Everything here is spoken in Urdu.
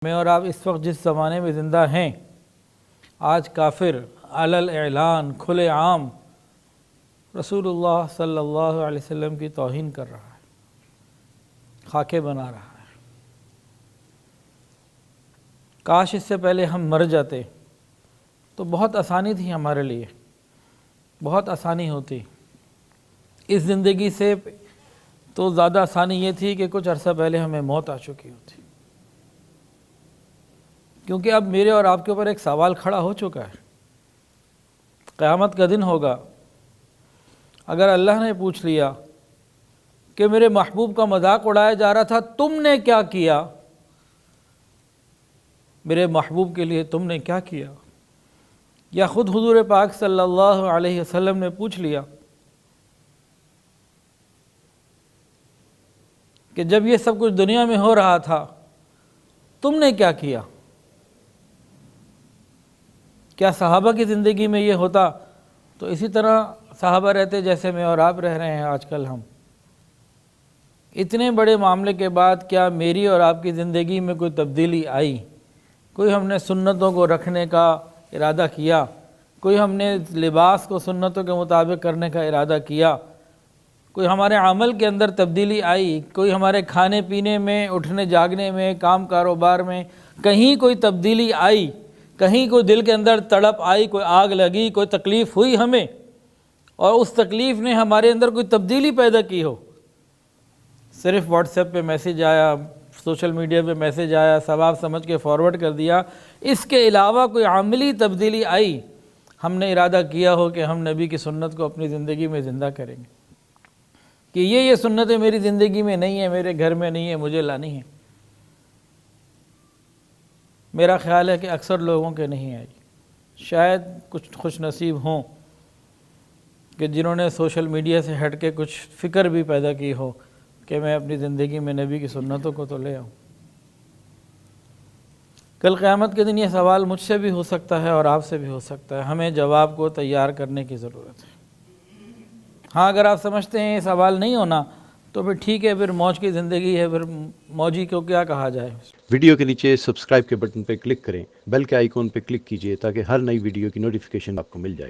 میں اور آپ اس وقت جس زمانے میں زندہ ہیں، آج کافر علل اعلان کھلے عام رسول اللہ صلی اللہ علیہ وسلم کی توہین کر رہا ہے، خاکے بنا رہا ہے۔ کاش اس سے پہلے ہم مر جاتے تو بہت آسانی تھی ہمارے لیے، بہت آسانی ہوتی۔ اس زندگی سے تو زیادہ آسانی یہ تھی کہ کچھ عرصہ پہلے ہمیں موت آ چکی ہوتی، کیونکہ اب میرے اور آپ کے اوپر ایک سوال کھڑا ہو چکا ہے۔ قیامت کا دن ہوگا، اگر اللہ نے پوچھ لیا کہ میرے محبوب کا مذاق اڑایا جا رہا تھا، تم نے کیا کیا؟ میرے محبوب کے لیے تم نے کیا کیا؟ یا خود حضور پاک صلی اللہ علیہ وسلم نے پوچھ لیا کہ جب یہ سب کچھ دنیا میں ہو رہا تھا تم نے کیا کیا؟ کیا صحابہ کی زندگی میں یہ ہوتا تو اسی طرح صحابہ رہتے جیسے میں اور آپ رہ رہے ہیں آج کل ہم؟ اتنے بڑے معاملے کے بعد کیا میری اور آپ کی زندگی میں کوئی تبدیلی آئی؟ کوئی ہم نے سنتوں کو رکھنے کا ارادہ کیا؟ کوئی ہم نے لباس کو سنتوں کے مطابق کرنے کا ارادہ کیا؟ کوئی ہمارے عمل کے اندر تبدیلی آئی؟ کوئی ہمارے کھانے پینے میں، اٹھنے جاگنے میں، کام کاروبار میں کہیں کوئی تبدیلی آئی؟ کہیں کوئی دل کے اندر تڑپ آئی، کوئی آگ لگی، کوئی تکلیف ہوئی ہمیں، اور اس تکلیف نے ہمارے اندر کوئی تبدیلی پیدا کی ہو؟ صرف واٹس ایپ پہ میسیج آیا، سوشل میڈیا پہ میسیج آیا، ثواب سمجھ کے فارورڈ کر دیا، اس کے علاوہ کوئی عملی تبدیلی آئی؟ ہم نے ارادہ کیا ہو کہ ہم نبی کی سنت کو اپنی زندگی میں زندہ کریں گے، کہ یہ سنتیں میری زندگی میں نہیں ہیں، میرے گھر میں نہیں ہیں، مجھے لانی ہیں۔ میرا خیال ہے کہ اکثر لوگوں کے نہیں آئی۔ شاید کچھ خوش نصیب ہوں کہ جنہوں نے سوشل میڈیا سے ہٹ کے کچھ فکر بھی پیدا کی ہو کہ میں اپنی زندگی میں نبی کی سنتوں کو تو لے آؤں۔ کل قیامت کے دن یہ سوال مجھ سے بھی ہو سکتا ہے اور آپ سے بھی ہو سکتا ہے، ہمیں جواب کو تیار کرنے کی ضرورت ہے۔ ہاں، اگر آپ سمجھتے ہیں یہ سوال نہیں ہونا تو پھر ٹھیک ہے، پھر موج کی زندگی ہے، پھر موجی کو کیا کہا جائے۔ ویڈیو کے نیچے سبسکرائب کے بٹن پہ کلک کریں، بیل کے آئیکن پہ کلک کیجئے تاکہ ہر نئی ویڈیو کی نوٹیفیکیشن آپ کو مل جائے۔